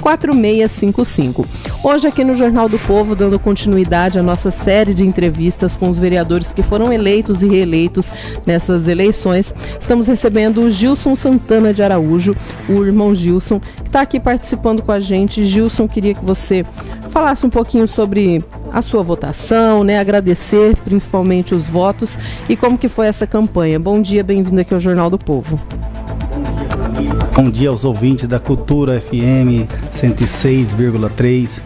4655. Hoje aqui no Jornal do Povo, dando continuidade à nossa série de entrevistas com os vereadores que foram eleitos e reeleitos nessas eleições, estamos recebendo o Gilson Santana de Araújo, o irmão Gilson, que está aqui participando com a gente. Gilson, queria que você falasse um pouquinho sobre a sua votação, né? Agradecer principalmente os votos e como que foi essa campanha. Bom dia, bem-vindo aqui ao Jornal do Povo. Bom dia aos ouvintes da Cultura FM 106,3.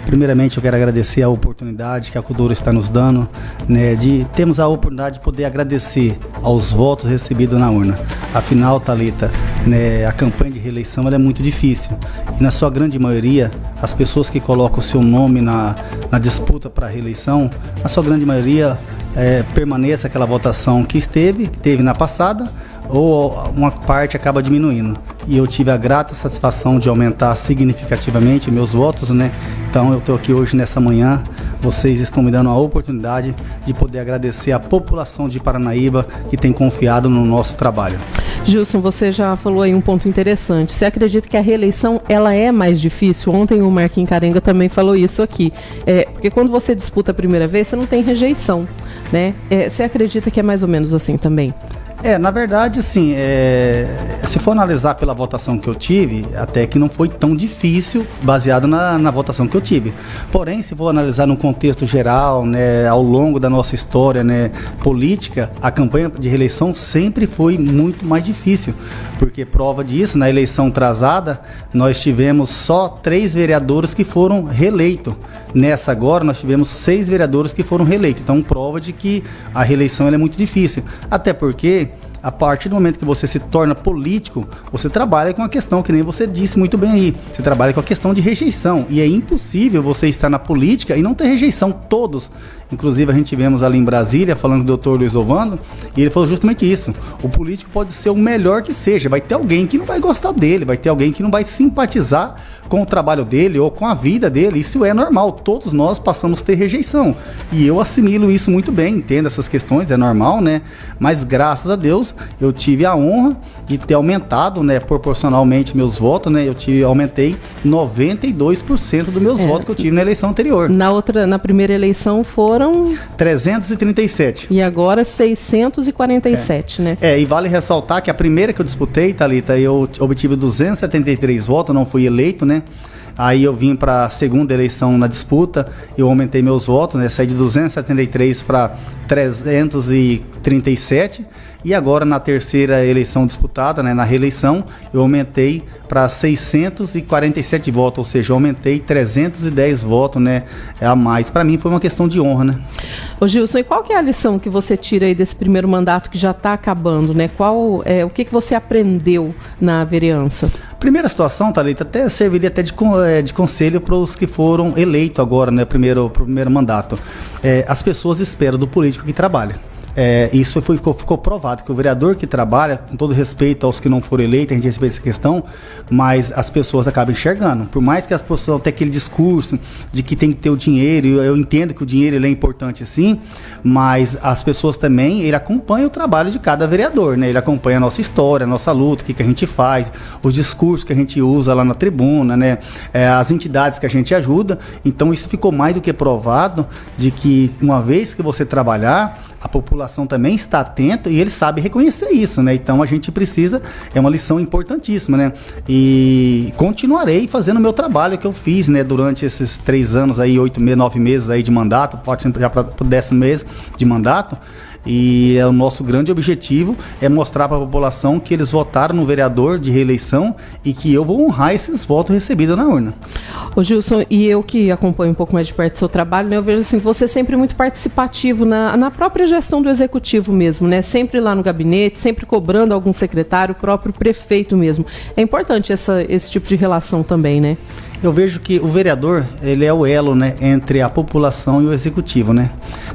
Primeiramente, eu quero agradecer a oportunidade que a Cultura está nos dando, né, de termos a oportunidade de poder agradecer aos votos recebidos na urna. Afinal, Thalita, né, a campanha de reeleição ela é muito difícil e, na sua grande maioria, as pessoas que colocam o seu nome na disputa para a reeleição, a sua grande maioria permanece aquela votação que teve na passada, ou uma parte acaba diminuindo. E eu tive a grata satisfação de aumentar significativamente meus votos, né? Então eu estou aqui hoje nessa manhã, vocês estão me dando a oportunidade de poder agradecer a população de Paranaíba que tem confiado no nosso trabalho. Gilson, você já falou aí um ponto interessante. Você acredita que a reeleição ela é mais difícil? Ontem o Marquinhos Carenga também falou isso aqui. Porque quando você disputa a primeira vez, você não tem rejeição, né? Você acredita que é mais ou menos assim também? Na verdade, assim, se for analisar pela votação que eu tive, até que não foi tão difícil, baseado na votação que eu tive. Porém, se for analisar no contexto geral, né, ao longo da nossa história, né, política, a campanha de reeleição sempre foi muito mais difícil. Porque prova disso, na eleição atrasada, nós tivemos só 3 vereadores que foram reeleitos. Nessa agora, nós tivemos 6 vereadores que foram reeleitos. Então, prova de que a reeleição ela é muito difícil. Até porque, a partir do momento que você se torna político, você trabalha com a questão, que nem você disse muito bem aí, você trabalha com a questão de rejeição. E é impossível você estar na política e não ter rejeição. Todos. Inclusive, a gente tivemos ali em Brasília, falando do Dr. Luiz Ovando, e ele falou justamente isso. O político pode ser o melhor que seja, vai ter alguém que não vai gostar dele, vai ter alguém que não vai simpatizar com o trabalho dele ou com a vida dele. Isso é normal, todos nós passamos a ter rejeição. E eu assimilo isso muito bem, entendo essas questões, é normal, né? Mas graças a Deus, eu tive a honra de ter aumentado, né, proporcionalmente meus votos, né? Aumentei 92% dos meus votos que eu tive na eleição anterior. Na primeira eleição foram 337. E agora 647, né? E vale ressaltar que a primeira que eu disputei, Thalita, eu obtive 273 votos, não fui eleito, né? Aí eu vim para a segunda eleição na disputa, eu aumentei meus votos, né? Saí de 273 para 337. E agora na terceira eleição disputada, né, na reeleição, eu aumentei para 647 votos, ou seja, eu aumentei 310 votos, né, a mais. Para mim foi uma questão de honra, né? Ô Gilson, e qual que é a lição que você tira aí desse primeiro mandato que já está acabando, né? O que você aprendeu na vereança? Primeira situação, Thalita, até serviria até de conselho para os que foram eleitos agora, né, pro primeiro mandato. As pessoas esperam do político que trabalha. Isso ficou provado, que o vereador que trabalha, com todo respeito aos que não foram eleitos, a gente respeita essa questão, mas as pessoas acabam enxergando. Por mais que as pessoas tenham aquele discurso de que tem que ter o dinheiro, eu entendo que o dinheiro ele é importante sim, mas as pessoas também, ele acompanha o trabalho de cada vereador, né? Ele acompanha a nossa história, a nossa luta, o que a gente faz, os discursos que a gente usa lá na tribuna, né? As entidades que a gente ajuda. Então isso ficou mais do que provado de que uma vez que você trabalhar, a população também está atenta e ele sabe reconhecer isso, né? Então a gente precisa, é uma lição importantíssima, né? E continuarei fazendo o meu trabalho que eu fiz, né? Durante esses 3 anos aí, 9 meses aí de mandato, pode ser já para o 10º mês de mandato. E o nosso grande objetivo é mostrar para a população que eles votaram no vereador de reeleição e que eu vou honrar esses votos recebidos na urna. Ô Gilson, e eu que acompanho um pouco mais de perto do seu trabalho, né, eu vejo assim, você sempre muito participativo na própria gestão do executivo mesmo, né? Sempre lá no gabinete, sempre cobrando algum secretário, o próprio prefeito mesmo. É importante esse tipo de relação também, né? Eu vejo que o vereador, ele é o elo, né, entre a população e o executivo, né?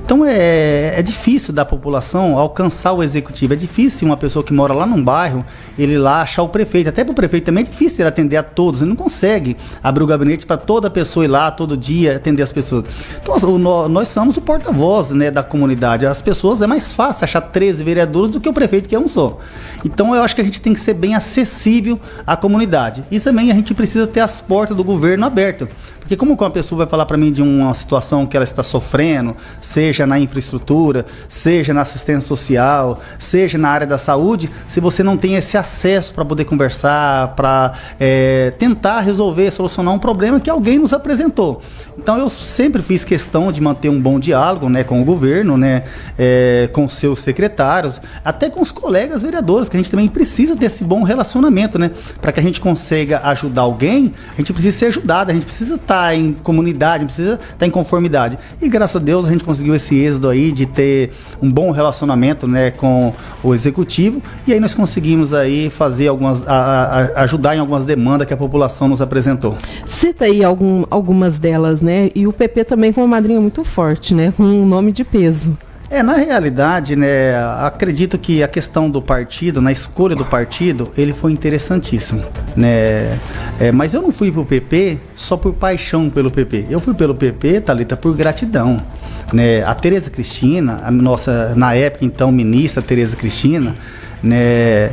Então é difícil da população alcançar o executivo, é difícil uma pessoa que mora lá num bairro, ele ir lá achar o prefeito, até para o prefeito também é difícil ele atender a todos, ele não consegue abrir o gabinete para toda pessoa ir lá todo dia atender as pessoas. Então nós somos o porta-voz, né, da comunidade, as pessoas é mais fácil achar 13 vereadores do que o prefeito que é um só. Então eu acho que a gente tem que ser bem acessível à comunidade e também a gente precisa ter as portas do governo abertas. Porque como uma pessoa vai falar para mim de uma situação que ela está sofrendo, seja na infraestrutura, seja na assistência social, seja na área da saúde, se você não tem esse acesso para poder conversar, para tentar resolver, solucionar um problema que alguém nos apresentou. Então eu sempre fiz questão de manter um bom diálogo, né, com o governo, né, com os seus secretários, até com os colegas vereadores, que a gente também precisa desse bom relacionamento, né, para que a gente consiga ajudar alguém, a gente precisa ser ajudado, a gente precisa estar em comunidade, precisa estar em conformidade. E graças a Deus a gente conseguiu esse êxito aí de ter um bom relacionamento, né, com o executivo, e aí nós conseguimos aí fazer ajudar em algumas demandas que a população nos apresentou. Cita aí algumas delas, né? E o PP também com uma madrinha muito forte, né? Com um nome de peso. Na realidade, né, acredito que a questão do partido, na escolha do partido, ele foi interessantíssimo, né? Mas eu não fui pro PP só por paixão pelo PP. Eu fui pelo PP, Thalita, por gratidão, né? A Tereza Cristina, a nossa, na época, então, ministra Tereza Cristina, né,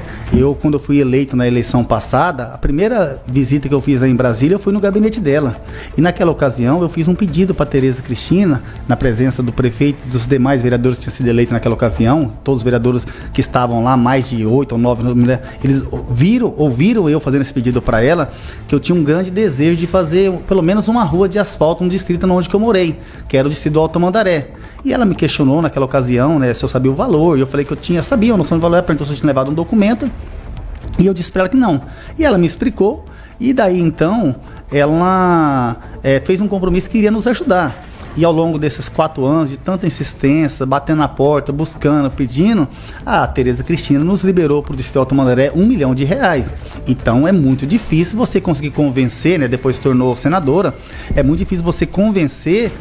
quando eu fui eleito na eleição passada, a primeira visita que eu fiz lá em Brasília, eu fui no gabinete dela. E naquela ocasião eu fiz um pedido para Tereza Cristina, na presença do prefeito e dos demais vereadores que tinham sido eleitos naquela ocasião, todos os vereadores que estavam lá, mais de 8 ou 9, eles ouviram eu fazendo esse pedido para ela, que eu tinha um grande desejo de fazer pelo menos uma rua de asfalto no distrito onde que eu morei, que era o distrito do Alto Tamandaré. E ela me questionou naquela ocasião, né, se eu sabia o valor, e eu falei que eu sabia a noção de valor, ela perguntou se eu tinha levado um documento, e eu disse para ela que não. E ela me explicou, e daí então, ela fez um compromisso que iria nos ajudar. E ao longo desses 4 anos, de tanta insistência, batendo na porta, buscando, pedindo, a Tereza Cristina nos liberou para o Distrito Alto Tamandaré R$1 milhão. Então é muito difícil você conseguir convencer, né, depois se tornou senadora, é muito difícil você convencer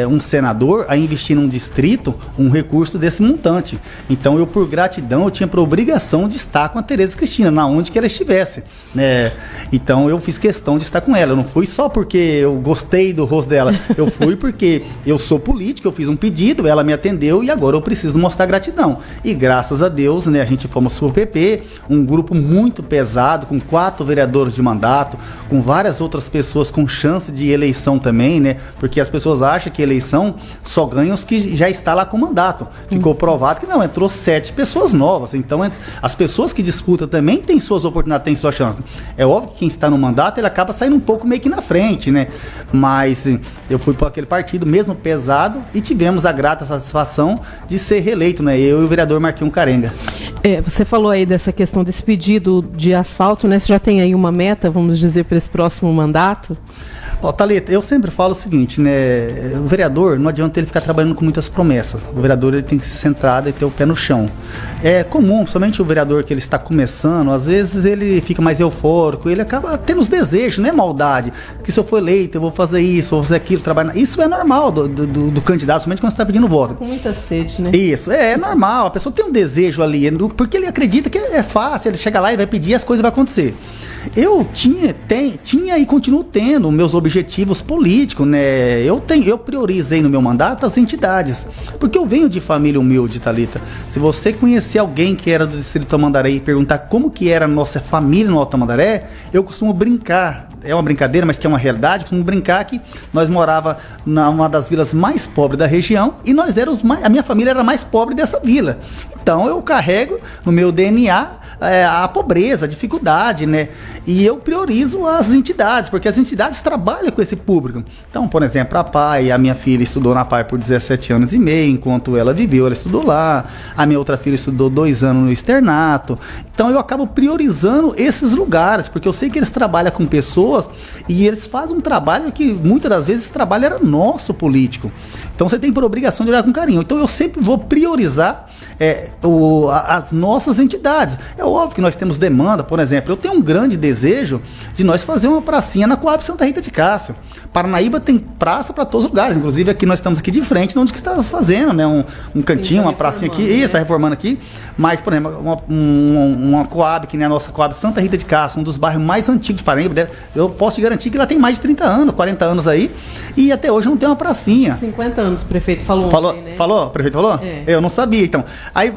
um senador a investir num distrito um recurso desse montante. Então eu, por gratidão, eu tinha por obrigação de estar com a Tereza Cristina, na onde que ela estivesse, né? Então eu fiz questão de estar com ela. Eu não fui só porque eu gostei do rosto dela, eu fui porque eu sou político, eu fiz um pedido, ela me atendeu e agora eu preciso mostrar gratidão. E graças a Deus, né, a gente fomos pro PP, um grupo muito pesado, com 4 vereadores de mandato, com várias outras pessoas com chance de eleição também, né? Porque as pessoas acham que eleição só ganham os que já está lá com mandato. Ficou provado que não, entrou 7 pessoas novas. Então as pessoas que disputam também têm suas oportunidades, têm sua chance. É óbvio que quem está no mandato, ele acaba saindo um pouco meio que na frente, né? Mas eu fui para aquele partido mesmo pesado e tivemos a grata satisfação de ser reeleito, né? Eu e o vereador Marquinhos Carenga. Você falou aí dessa questão desse pedido de asfalto, né? Você já tem aí uma meta, vamos dizer, para esse próximo mandato? Thalita, eu sempre falo o seguinte, né? O vereador, não adianta ele ficar trabalhando com muitas promessas. O vereador, ele tem que se centrar e ter o pé no chão. É comum, somente o vereador que ele está começando, às vezes ele fica mais eufórico, ele acaba tendo os desejos, não é maldade. Que se eu for eleito, eu vou fazer isso, vou fazer aquilo, trabalhar. Isso é normal do candidato, somente quando você está pedindo voto. Com muita sede, né? Isso, é normal. A pessoa tem um desejo ali, porque ele acredita que é fácil, ele chega lá e vai pedir e as coisas vão acontecer. Eu tinha e continuo tendo meus objetivos políticos, né? Eu priorizei no meu mandato as entidades, porque eu venho de família humilde, Thalita. Se você conhecer alguém que era do Distrito Tamandaré e perguntar como que era a nossa família no Alto Tamandaré, eu costumo brincar, é uma brincadeira, mas que é uma realidade, costumo brincar que nós morava numa das vilas mais pobres da região e nós éramos a minha família era a mais pobre dessa vila. Então eu carrego no meu DNA a pobreza, a dificuldade, né? E eu priorizo as entidades, porque as entidades trabalham com esse público. Então, por exemplo, a minha filha estudou na PAI por 17 anos e meio, enquanto ela viveu, ela estudou lá. A minha outra filha estudou 2 anos no externato. Então, eu acabo priorizando esses lugares, porque eu sei que eles trabalham com pessoas e eles fazem um trabalho que, muitas das vezes, esse trabalho era nosso político. Então, você tem por obrigação de olhar com carinho. Então, eu sempre vou priorizar as nossas entidades. É óbvio que nós temos demanda, por exemplo, eu tenho um grande desejo de nós fazer uma pracinha na Coab Santa Rita de Cássio. Paranaíba tem praça para todos os lugares, inclusive aqui nós estamos aqui de frente, onde que está fazendo, né? Um cantinho, uma pracinha aqui, isso, está reformando aqui, mas, por exemplo, uma Coab, que nem a nossa Coab Santa Rita de Cássio, um dos bairros mais antigos de Paranaíba, eu posso te garantir que ela tem mais de 30 anos, 40 anos aí, e até hoje não tem uma pracinha. 50 anos, o prefeito falou ontem, né? Falou? O prefeito falou? É. Eu não sabia, então. Aí,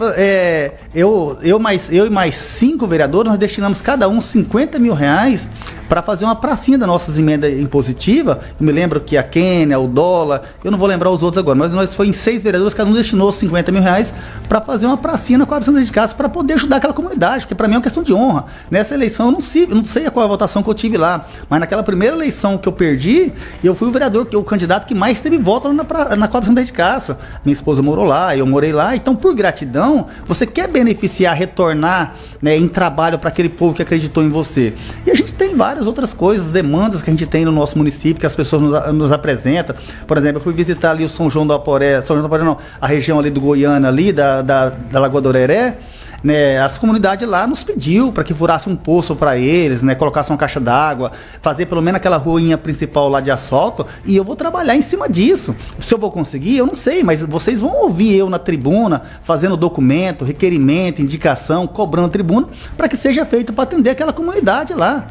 eu e mais 5 vereadores, nós destinamos cada um 50 mil reais para fazer uma pracinha das nossas emendas impositivas. Eu me lembro que a Quênia, o Dólar, eu não vou lembrar os outros agora, mas nós foi em 6 vereadores, cada um destinou 50 mil reais para fazer uma pracinha na Coab Santa Rita de Cássio para poder ajudar aquela comunidade, porque para mim é uma questão de honra. Nessa eleição eu não sei qual a votação que eu tive lá, mas naquela primeira eleição que eu perdi, eu fui o vereador, o candidato que mais teve voto lá na Coab Santa Rita de Cássio. Minha esposa morou lá, eu morei lá, então por gratidão, você quer beneficiar, retornar, né, em trabalho para aquele povo que acreditou em você. E a gente tem várias outras coisas, demandas que a gente tem no nosso município, que as pessoas nos apresentam. Por exemplo, eu fui visitar ali o São João do Aporé, não, a região ali do Goiânia, ali da Lagoa do Oreré, né, as comunidades lá nos pediu para que furasse um poço para eles, né, colocasse uma caixa d'água, fazer pelo menos aquela ruinha principal lá de asfalto, e eu vou trabalhar em cima disso. Se eu vou conseguir, eu não sei, mas vocês vão ouvir eu na tribuna, fazendo documento, requerimento, indicação, cobrando tribuna, para que seja feito para atender aquela comunidade lá.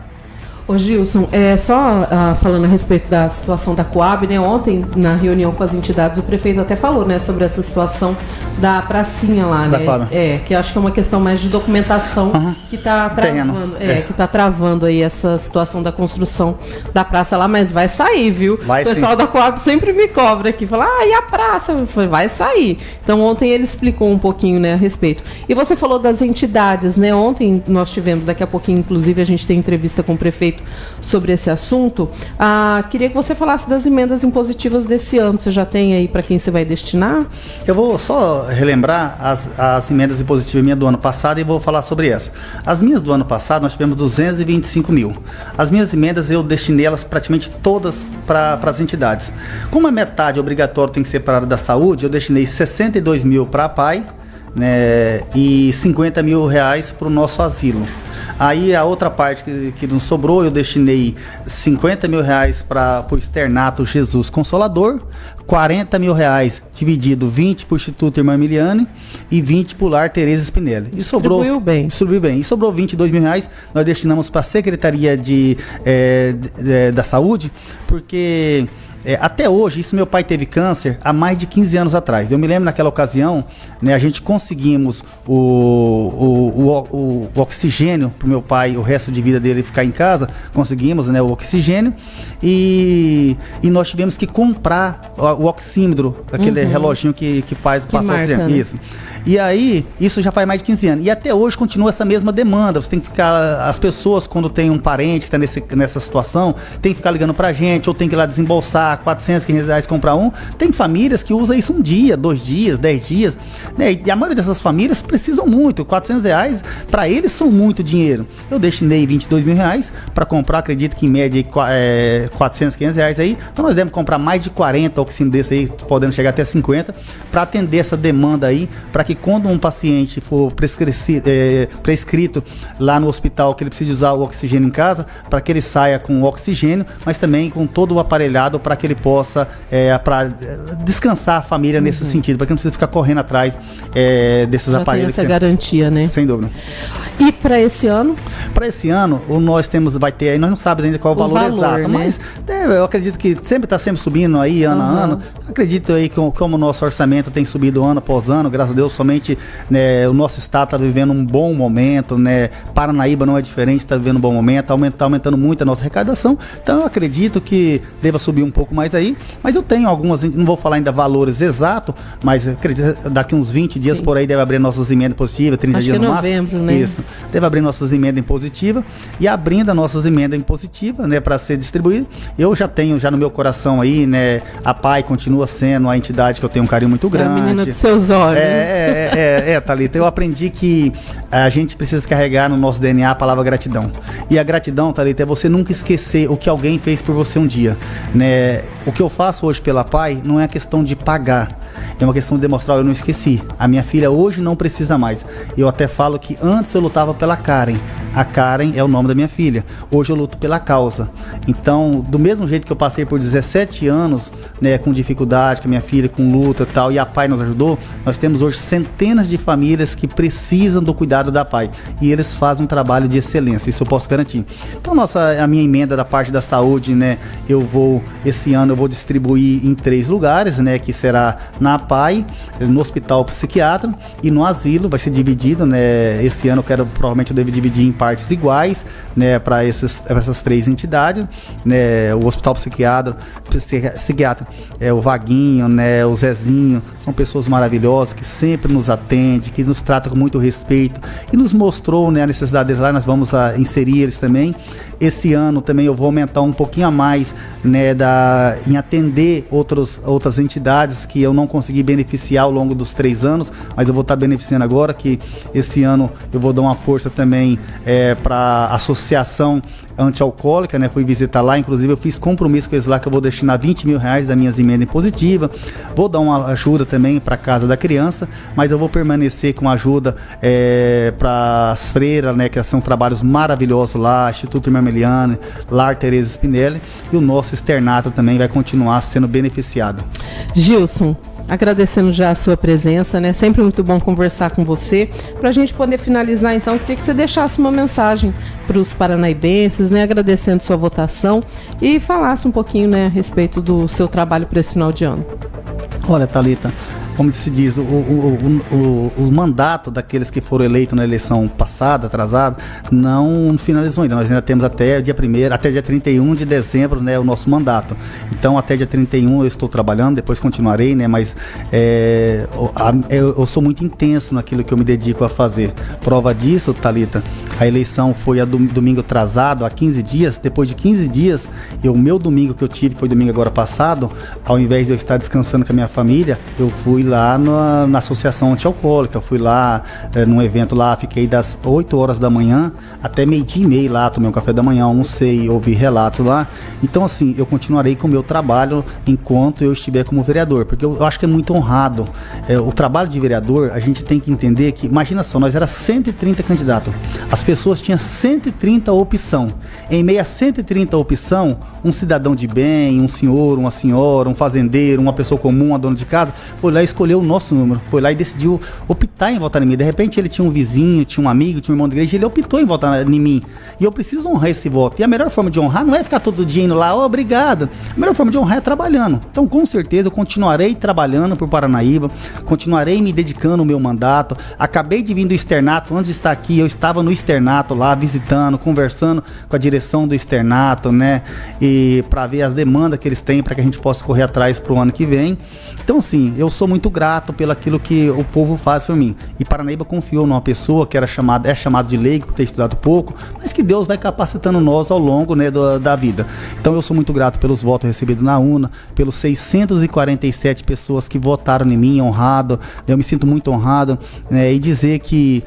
Ô Gilson, só falando a respeito da situação da Coab, né? Ontem, na reunião com as entidades, o prefeito até falou, né, sobre essa situação da pracinha lá, né? Que acho que é uma questão mais de documentação que está travando, que tá travando aí essa situação da construção da praça lá, mas vai sair, viu? O pessoal da Coab sempre me cobra aqui, fala, e a praça? Eu falei, vai sair. Então ontem ele explicou um pouquinho, né, a respeito. E você falou das entidades, né? Ontem nós tivemos, daqui a pouquinho, inclusive, a gente tem entrevista com o prefeito sobre esse assunto. Queria que você falasse das emendas impositivas desse ano. Você já tem aí para quem você vai destinar? Eu vou só relembrar as emendas impositivas minhas do ano passado e vou falar sobre essa. As minhas do ano passado, nós tivemos 225 mil. As minhas emendas, eu destinei elas praticamente todas para as entidades. Como a metade obrigatória tem que ser para a área da saúde, eu destinei 62 mil para a PAI, né, e 50 mil reais para o nosso asilo. Aí a outra parte que não sobrou, eu destinei 50 mil reais para o Externato Jesus Consolador, 40 mil reais dividido 20 para o Instituto Irmã Miliane e 20 para o Lar Tereza Spinelli. E sobrou, distribuiu bem. E sobrou 22 mil reais, nós destinamos para a Secretaria da Saúde, porque até hoje, isso meu pai teve câncer há mais de 15 anos atrás. Eu me lembro naquela ocasião, né, a gente conseguimos o oxigênio para o meu pai, o resto de vida dele ficar em casa, conseguimos, né, o oxigênio, e nós tivemos que comprar o oxímetro, aquele reloginho que passa o oxigênio. Né? Isso. E aí, isso já faz mais de 15 anos. E até hoje continua essa mesma demanda. Você tem que ficar, as pessoas, quando tem um parente que está nessa situação, tem que ficar ligando pra gente, ou tem que ir lá desembolsar 400, 500 reais comprar um. Tem famílias que usam isso um dia, 2 dias, 10 dias, né? E a maioria dessas famílias precisam muito. 400 reais, para eles, são muito dinheiro. Eu destinei 22 mil reais para comprar, acredito que em média 400, 500 reais aí. Então nós devemos comprar mais de 40 oxímetros desse aí, podendo chegar até 50, para atender essa demanda aí, para que quando um paciente for prescrito lá no hospital que ele precisa usar o oxigênio em casa, para que ele saia com o oxigênio, mas também com todo o aparelhado para que ele possa descansar a família nesse sentido, para que não precisa ficar correndo atrás desses já aparelhos. Tem essa garantia, né? Sem dúvida. E para esse ano? Para esse ano, vai ter aí, nós não sabemos ainda qual o valor exato, né? Mas eu acredito que está sempre subindo aí, ano a ano. Acredito aí que como o nosso orçamento tem subido ano após ano, graças a Deus, somente, né, o nosso estado está vivendo um bom momento, né? Paranaíba não é diferente, está vivendo um bom momento, está aumentando muito a nossa arrecadação. Então eu acredito que deva subir um pouco mais aí, mas eu tenho algumas, não vou falar ainda valores exatos, mas acredito que daqui uns 20 dias por aí deve abrir nossas emendas positivas, 30 dias no máximo. Novembro, né? Isso. Deve abrir nossas emendas impositivas, e abrindo as nossas emendas impositivas, né, para ser distribuído, eu já tenho no meu coração aí, né, a PAI continua sendo a entidade que eu tenho um carinho muito grande. É a menina dos seus olhos. Thalita, eu aprendi que a gente precisa carregar no nosso DNA a palavra gratidão. E a gratidão, Thalita, é você nunca esquecer o que alguém fez por você um dia, né? O que eu faço hoje pela PAI não é a questão de pagar, é uma questão de demonstrar, eu não esqueci. A minha filha hoje não precisa mais. Eu até falo que antes eu lutava pela Karen. A Karen é o nome da minha filha. Hoje eu luto pela causa. Então, do mesmo jeito que eu passei por 17 anos, né, com dificuldade, com a minha filha, com luta e tal, e a PAI nos ajudou, nós temos hoje centenas de famílias que precisam do cuidado da PAI. E eles fazem um trabalho de excelência, isso eu posso garantir. Então, a minha emenda da parte da saúde, né, esse ano eu vou distribuir em 3 lugares, né, que será na PAI, no Hospital Psiquiatra e no asilo, vai ser dividido, né, esse ano provavelmente eu devo dividir em partes iguais, né, para essas 3 entidades, né, o Hospital Psiquiatra o Vaguinho, né, o Zezinho, são pessoas maravilhosas que sempre nos atendem, que nos tratam com muito respeito e nos mostrou, né, a necessidade deles lá, nós vamos inserir eles também. Esse ano também eu vou aumentar um pouquinho a mais, né, em atender outras entidades que eu não consegui beneficiar ao longo dos 3 anos, mas eu vou estar beneficiando agora, que esse ano eu vou dar uma força também para a Associação Antialcoólica, né? Fui visitar lá, inclusive eu fiz compromisso com eles lá que eu vou destinar R$20 mil das minhas emendas impositivas, vou dar uma ajuda também para a Casa da Criança, mas eu vou permanecer com ajuda para as freiras, né? Que são trabalhos maravilhosos lá, Instituto Irmã Meliane, Lar Tereza Spinelli, e o nosso externato também vai continuar sendo beneficiado. Gilson, agradecendo já a sua presença, né? Sempre muito bom conversar com você. Para a gente poder finalizar, então, eu queria que você deixasse uma mensagem para os paranaíbenses, né? Agradecendo sua votação e falasse um pouquinho, né, a respeito do seu trabalho para esse final de ano. Olha, Thalita, como se diz, o mandato daqueles que foram eleitos na eleição passada, atrasada, não finalizou ainda. Nós ainda temos até dia 1º, até dia 31 de dezembro, né, o nosso mandato. Então, até dia 31 eu estou trabalhando, depois continuarei, né, mas eu sou muito intenso naquilo que eu me dedico a fazer. Prova disso, Thalita, a eleição foi domingo atrasado, há 15 dias. Depois de 15 dias, o meu domingo que eu tive, que foi domingo agora passado, ao invés de eu estar descansando com a minha família, eu fui lá na Associação Antialcoólica, eu fui lá num evento lá, fiquei das 8 horas da manhã até 12:30 lá, tomei um café da manhã, almocei, ouvi relatos lá. Então, assim, eu continuarei com o meu trabalho enquanto eu estiver como vereador, porque eu acho que é muito honrado. O trabalho de vereador, a gente tem que entender que, imagina só, nós éramos 130 candidatos, as pessoas tinham 130 opção. Em meio a 130 opção, um cidadão de bem, um senhor, uma senhora, um fazendeiro, uma pessoa comum, uma dona de casa, foi lá e escolheu o nosso número, foi lá e decidiu optar em votar em mim. De repente ele tinha um vizinho, tinha um amigo, tinha um irmão de igreja, ele optou em votar em mim. E eu preciso honrar esse voto. E a melhor forma de honrar não é ficar todo dia indo lá, obrigado. A melhor forma de honrar é trabalhando. Então, com certeza, eu continuarei trabalhando por Paranaíba, continuarei me dedicando ao meu mandato. Acabei de vir do externato, antes de estar aqui, eu estava no externato lá, visitando, conversando com a direção do externato, né? E para ver as demandas que eles têm, para que a gente possa correr atrás para o ano que vem. Então, assim, eu sou muito grato pelo aquilo que o povo faz por mim. E Paranaíba confiou numa pessoa que é chamado de leigo por ter estudado pouco, mas que Deus vai capacitando nós ao longo, né, da vida. Então eu sou muito grato pelos votos recebidos na urna, pelos 647 pessoas que votaram em mim, honrado. Eu me sinto muito honrado, né, e dizer que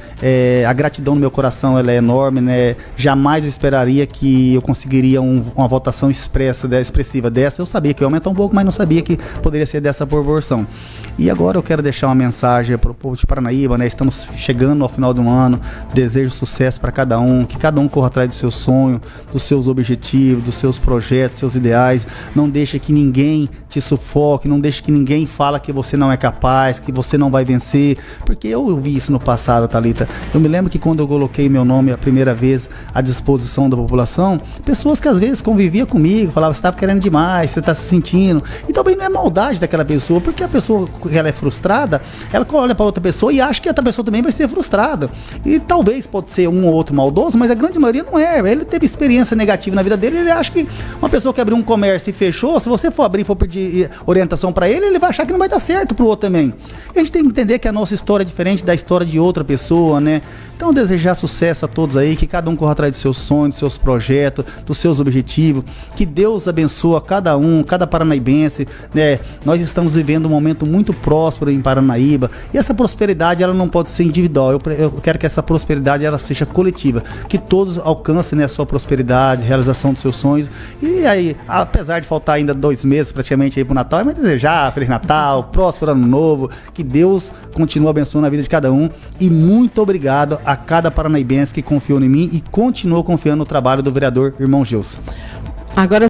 a gratidão no meu coração ela é enorme, né? Jamais eu esperaria que eu conseguiria uma votação expressiva dessa. Eu sabia que ia aumentar um pouco, mas não sabia que poderia ser dessa proporção. E agora eu quero deixar uma mensagem para o povo de Paranaíba, né? Estamos chegando ao final do ano, desejo sucesso para cada um, que cada um corra atrás do seu sonho, dos seus objetivos, dos seus projetos, seus ideais. Não deixe que ninguém te sufoque, não deixe que ninguém fale que você não é capaz, que você não vai vencer, porque eu vi isso no passado, Thalita. Eu me lembro que quando eu coloquei meu nome a primeira vez à disposição da população, pessoas que às vezes conviviam comigo, falavam, você está querendo demais, você está se sentindo, e também não é maldade daquela pessoa, porque a pessoa que ela é frustrada, ela olha para outra pessoa e acha que outra pessoa também vai ser frustrada, e talvez pode ser um ou outro maldoso, mas a grande maioria não é. Ele teve experiência negativa na vida dele, ele acha que uma pessoa que abriu um comércio e fechou, se você for abrir e for pedir orientação para ele, ele vai achar que não vai dar certo pro outro também. E a gente tem que entender que a nossa história é diferente da história de outra pessoa, né? Então, desejar sucesso a todos aí, que cada um corra atrás dos seus sonhos, dos seus projetos, dos seus objetivos, que Deus abençoe cada um, cada paranaíbense, né? Nós estamos vivendo um momento muito próximo próspero em Paranaíba. E essa prosperidade, ela não pode ser individual. Eu quero que essa prosperidade, ela seja coletiva, que todos alcancem, né, a sua prosperidade, realização dos seus sonhos. E aí, apesar de faltar ainda 2 meses praticamente aí pro Natal, mas desejar Feliz Natal, próspero Ano Novo, que Deus continue abençoando a vida de cada um. E muito obrigado a cada paranaíbense que confiou em mim e continuou confiando no trabalho do vereador irmão Gilson. Agora